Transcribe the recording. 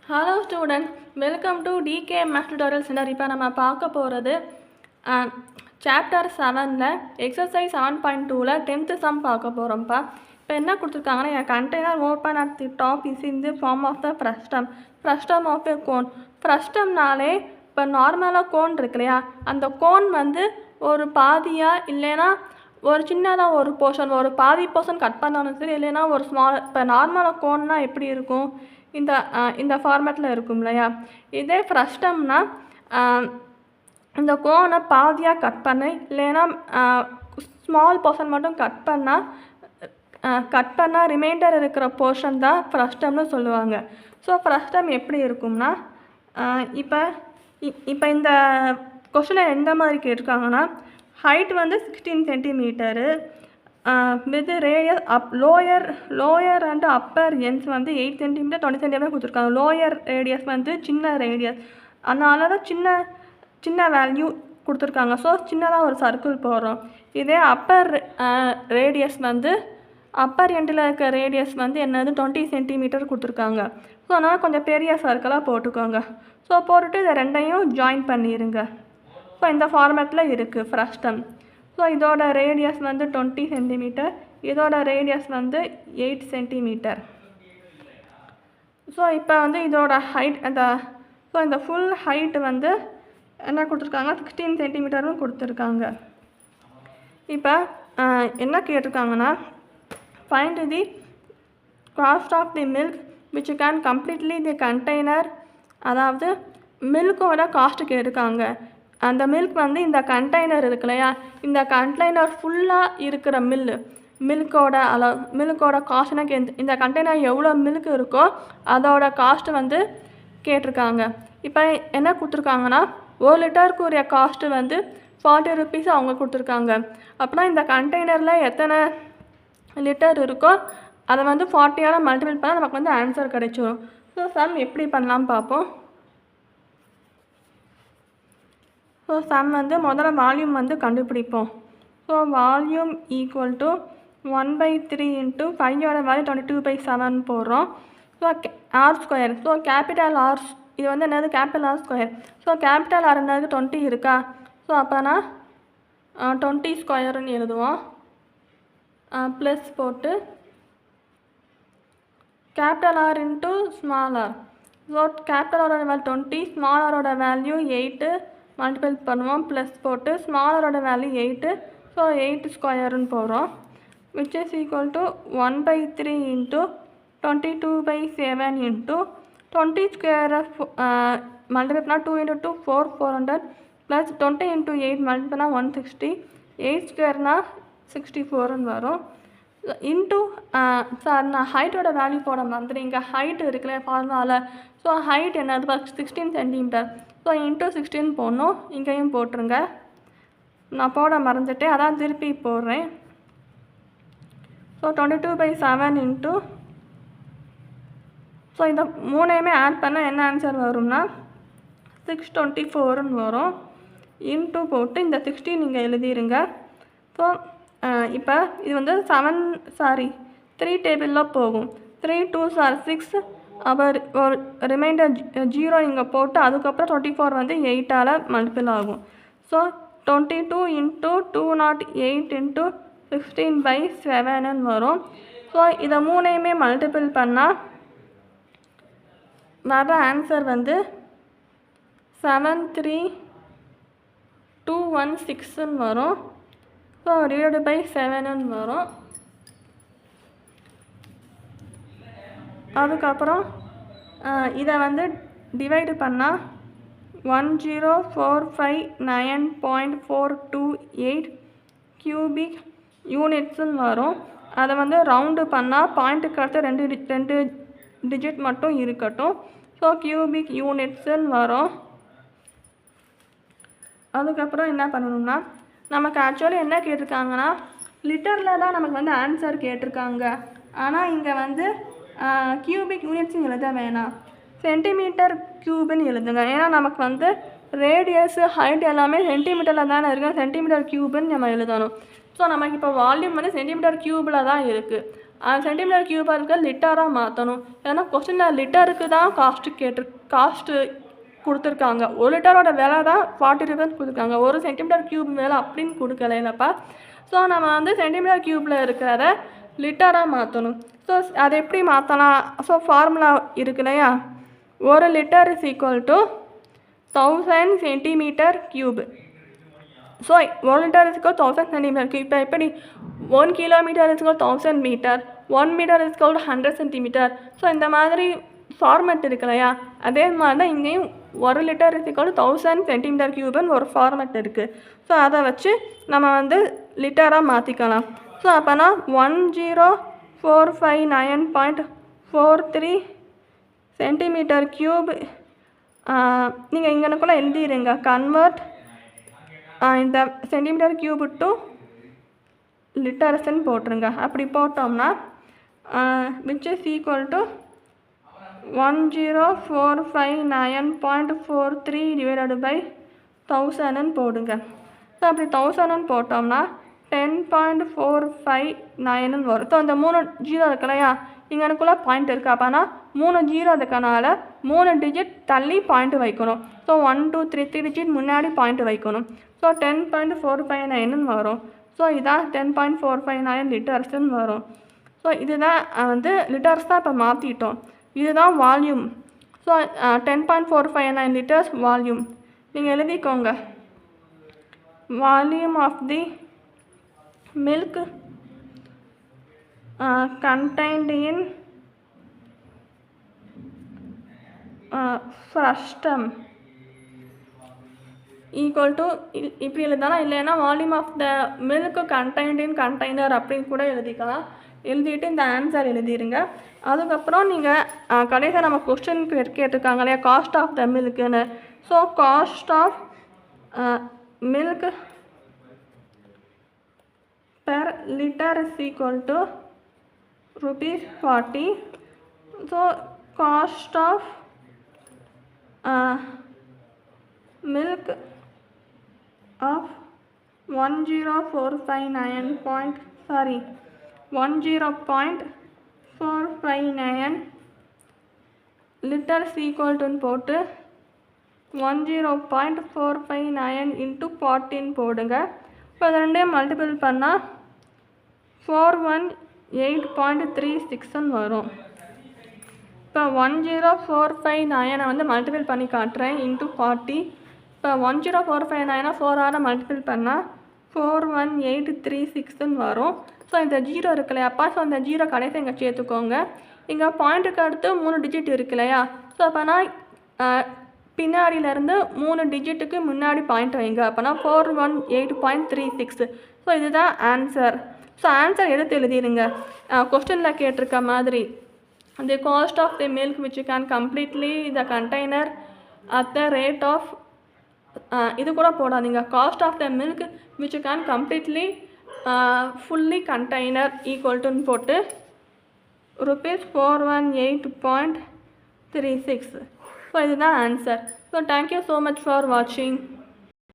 Hello student, welcome to DK maths tutorial centre. இப்போ நம்ம பார்க்க போகிறது சாப்டர் 7ல் எக்ஸசைஸ் 7.2ல் 10th சம் பார்க்க போகிறோம்ப்பா. இப்போ என்ன கொடுத்துருக்காங்கன்னா, என் container open at the top is in the form of the frustum of a cone. ஃப்ரஸ்டம்னாலே இப்போ நார்மலாக கோன் இருக்கு இல்லையா, அந்த கோன் வந்து ஒரு பாதியாக இல்லைன்னா ஒரு சின்னதாக ஒரு போர்ஷன், ஒரு பாதி போர்ஷன் கட் பண்ணாலும் சரி, இல்லைன்னா ஒரு ஸ்மால். இப்போ நார்மலாக கோன்னா எப்படி இருக்கும், இந்த ஃபார்மேட்டில் இருக்கும் இல்லையா. இதே ஃப்ரஸ்டம்னா இந்த கோனை பாதியாக கட் பண்ணி இல்லைன்னா ஸ்மால் போர்ஷன் மட்டும் கட் பண்ணால் ரிமைண்டர் இருக்கிற போர்ஷன் தான் ஃப்ரஸ்டம்னு சொல்லுவாங்க. ஸோ ஃப்ரஸ்டம் எப்படி இருக்கும்னா, இப்போ இந்த கொஸ்டினில் எந்த மாதிரி கேட்டிருக்காங்கன்னா, ஹைட் வந்து 16 centimetre with radius lower and upper ends வந்து 8 சென்டிமீட்டர் 20 சென்டிமீட்டர் கொடுத்துருக்காங்க. லோயர் ரேடியஸ் வந்து சின்ன ரேடியஸ், அதனால தான் சின்ன வேல்யூ கொடுத்துருக்காங்க. ஸோ சின்னதாக ஒரு சர்க்கிள் போடுறோம். இதே அப்பர் ரேடியஸ் வந்து அப்பர் எண்டில் இருக்க ரேடியஸ் வந்து என்னது 20 சென்டிமீட்டர் கொடுத்துருக்காங்க. ஸோ அதனால் கொஞ்சம் பெரிய சர்க்கிளாக போட்டுக்கோங்க. ஸோ போட்டுட்டு இதை ரெண்டையும் ஜாயின் பண்ணிடுங்க. ஸோ இந்த ஃபார்மேட்டில் இருக்குது ஃப்ரஸ்டம். ஸோ இதோட ரேடியஸ் வந்து 20 சென்டிமீட்டர், இதோட ரேடியஸ் வந்து 8 சென்டிமீட்டர். ஸோ இப்போ வந்து இதோட ஹைட் இந்த ஃபுல் ஹைட் வந்து என்ன கொடுத்துருக்காங்க, 16 சென்டிமீட்டரும் கொடுத்துருக்காங்க. இப்போ என்ன கேட்டிருக்காங்கன்னா, find the cost of the milk which can completely the container. அதாவது மில்கோட காஸ்ட்டு கேட்டிருக்காங்க. அந்த மில்க் வந்து இந்த கண்டெய்னர் இருக்கு இல்லையா, இந்த கண்டெய்னர் ஃபுல்லாக இருக்கிற மில்கோட காஸ்ட் எனக்கு இந்த கண்டெய்னர் எவ்வளோ மில்க் இருக்கோ அதோட காஸ்ட்டு வந்து கேட்டிருக்காங்க. இப்போ என்ன கொடுத்துருக்காங்கன்னா, 1 லிட்டருக்குரிய காஸ்ட்டு வந்து 40 ருபீஸ் அவங்க கொடுத்துருக்காங்க. அப்படின்னா இந்த கண்டெய்னரில் எத்தனை லிட்டர் இருக்கோ அதை வந்து 40ஆல் மல்டிபிள் பண்ணால் நமக்கு வந்து ஆன்சர் கிடைச்சிடும். ஸோ சம் எப்படி பண்ணலான்னு பார்ப்போம். ஸோ சம் வந்து முதல்ல வால்யூம் வந்து கண்டுபிடிப்போம். So volume equal to 1/3 into 5ஓட வேல்யூ 22/7 போடுறோம். So R square. So capital R, இது வந்து என்னது capital R square. So capital R என்னது 20 இருக்கா. ஸோ அப்போனா 20 ஸ்கொயர்னு எழுதுவோம். ப்ளஸ் போட்டு capital R into small R. So capital ஆரோட வேல்யூ 20, ஸ்மால் ஆரோட வேல்யூ 8 மல்டிபிள் பண்ணுவோம். ப்ளஸ் போட்டு ஸ்மால் ஆரோட வேல்யூ 8, ஸோ 8 ஸ்கொயர்னு போகிறோம். Which is equal to 1/3 into 22/7 into 20 ஸ்கொயரை மல்டிபிள் பண்ணால் 2 × 2 400 ப்ளஸ் 20 × 8 மல்டிபிள் பண்ணால் 160, 8 ஸ்கொயர்னால் 64ன்னு வரும். இன்ட்டு நான் ஹைட்டோட வேல்யூ போட மறந்துட்டு, இங்கே ஹைட் இருக்குல்ல ஃபார்முலாவில். ஸோ ஹைட் என்னது 16 சென்டிமீட்டர். ஸோ இன்ட்டு 16 போடணும். இங்கேயும் போட்டுருங்க, நான் போட மறந்துட்டேன், அதான் திருப்பி போடுறேன். ஸோ 22/7 இன்ட்டு, ஸோ இந்த மூணையுமே ஆட் பண்ணால் என்ன ஆன்சர் வரும்னா 624ன்னு வரும். இன்ட்டு போட்டு இந்த 16 நீங்கள் எழுதிருங்க. ஸோ இப்போ இது வந்து 3 டேபிளில் போகும். 3 2s are 6, அப்புறம் ஒரு ரிமைண்டர் 0 இங்கே போட்டு அதுக்கப்புறம் 24 வந்து 8ஆல் மல்டிபிள் ஆகும். ஸோ 22 இன்ட்டு 208 இன்ட்டு 16/7ன்னு வரும். ஸோ இதை மூணையுமே மல்டிபிள் பண்ணால் வர ஆன்சர் வந்து 73216ன்னு வரும். ஸோ /7ன்னு வரும். அதுக்கப்புறம் இதை வந்து டிவைடு பண்ணால் 10459.428 கியூபிக் யூனிட்ஸுன்னு வரும். அதை வந்து ரவுண்டு பண்ணால் பாயிண்ட்டுக்கு அடுத்து 2 டிஜிட் மட்டும் இருக்கட்டும். ஸோ கியூபிக் யூனிட்ஸுன்னு வரும். அதுக்கப்புறம் என்ன பண்ணணும்னா, நமக்கு ஆக்சுவலி என்ன கேட்டிருக்காங்கன்னா, லிட்டரில் தான் நமக்கு வந்து ஆன்சர் கேட்டிருக்காங்க. ஆனால் இங்கே வந்து கியூபிக் யூனிட்ஸுன்னு எழுத வேணாம், சென்டிமீட்டர் க்யூப்னு எழுதுங்க. ஏன்னா நமக்கு வந்து ரேடியஸு ஹைட் எல்லாமே சென்டிமீட்டரில் தானே இருக்குது, சென்டிமீட்டர் க்யூப்னு நம்ம எழுதணும். ஸோ நமக்கு இப்போ வால்யூம் வந்து சென்டிமீட்டர் க்யூபில் தான் இருக்குது. சென்டிமீட்டர் கியூபாக இருக்க லிட்டராக மாற்றணும். ஏன்னா கொஸ்டினில் லிட்டருக்கு தான் காஸ்ட்டு கொடுத்துருக்காங்க. 1 லிட்டரோட விலை தான் 40 ரூபீஸ் கொடுத்துருக்காங்க. 1 சென்டிமீட்டர் கியூப் விலை அப்படின்னு கொடுக்கல இல்லைப்பா. ஸோ நம்ம வந்து சென்டிமீட்டர் கியூப்பில் இருக்கிறத லிட்டராக மாற்றணும். ஸோ அதை எப்படி மாற்றலாம்? ஸோ ஃபார்முலா இருக்கு இல்லையா, 1 litre is equal to 1000 centimetre cube. So 1 litre is equal 1000 centimetre cube. இப்போ எப்படி 1 kilometre is equal 1000 metre, 1 metre is equal 100 centimetre. So இந்த மாதிரி ஃபார்மேட் இருக்கு இல்லையா, அதே மாதிரி தான் இங்கேயும் 1 லிட்டர் இஸ் ஈக்குவல் 1000 சென்டிமீட்டர் கியூப்னு ஒரு ஃபார்மேட் இருக்குது. ஸோ அதை வச்சு நம்ம வந்து லிட்டராக மாற்றிக்கலாம். ஸோ அப்போனா 10459.43 சென்டிமீட்டர் கியூப். நீங்கள் இங்கனக்குள்ளே எழுதிடுங்க, கன்வெர்ட் இந்த சென்டிமீட்டர் கியூப் டு லிட்டர்ஸ்ன்னு போட்டுருங்க. அப்படி போட்டோம்னா which is equal to 10459.43 divided by 1000ன்னு போடுங்க. ஸோ அப்படி 1000ன்னு போட்டோம்னா 10.459ன்னு வரும். ஸோ அந்த 3 ஜீரோ இருக்கு இல்லையா, இங்கனுக்குள்ளே பாயிண்ட் இருக்குது. அப்போனா 3 ஜீரோ இருக்கனால 3 டிஜிட் தள்ளி பாயிண்ட் வைக்கணும். ஸோ 1 2 3 டிஜிட் முன்னாடி பாயிண்ட் வைக்கணும். ஸோ 10.459ன்னு வரும். ஸோ இதான் 10.459 லிட்டர்ஸ்ன்னு வரும். ஸோ இதுதான் வந்து லிட்டர்ஸ் தான் இப்போ மாற்றிட்டோம். இதுதான் வால்யூம். So 10.459 litres volume. நீங்கள் எழுதிக்கோங்க, volume of the milk contained in frustum equal to இப்படி எழுதலாம். இல்லைன்னா volume of the milk contained in container அப்படின்னு கூட எழுதிக்கலாம். எழுதிட்டு இந்த ஆன்சர் எழுதிடுங்க. அதுக்கப்புறம் நீங்கள் கடைசியாக நம்ம கொஸ்டின் கேட்டிருக்காங்க இல்லையா, காஸ்ட் ஆஃப் த மில்க்குன்னு. So cost of milk per liter is equal to ₹40. So cost of milk of 10.459 liters equal to போட்டு 10.459 into 14 போடுங்க. இப்போ அது ரெண்டையும் மல்டிபிள் பண்ணால் 418.36ன்னு வரும். இப்போ 10459 வந்து மல்டிபிள் பண்ணி காட்டுறேன் இன்ட்டு 40. இப்போ 10459 4ஆல் மல்டிபிள் பண்ணால் 41836ன்னு வரும். ஸோ இந்த ஜீரோ இருக்கு இல்லையாப்பா, ஸோ அந்த ஜீரோ கடைசி இங்கே சேர்த்துக்கோங்க. இங்கே பாயிண்ட்டுக்கு அடுத்து 3 டிஜிட் இருக்கு இல்லையா, ஸோ அப்போனா பின்னாடியிலேருந்து 3 டிஜிட்டுக்கு முன்னாடி பாயிண்ட் வைங்க. அப்போனா 418.36. ஸோ இதுதான் ஆன்சர். ஸோ ஆன்சர் எடுத்து எழுதிடுங்க. கொஸ்டினில் கேட்டிருக்க மாதிரி the cost of the milk which can completely the container at the rate of இது கூட போடாதீங்க, cost of the milk which can completely fully container equal டுன்னு போட்டு ₹418.36. ஸோ இதுதான் answer. So thank you so much for வாட்சிங்.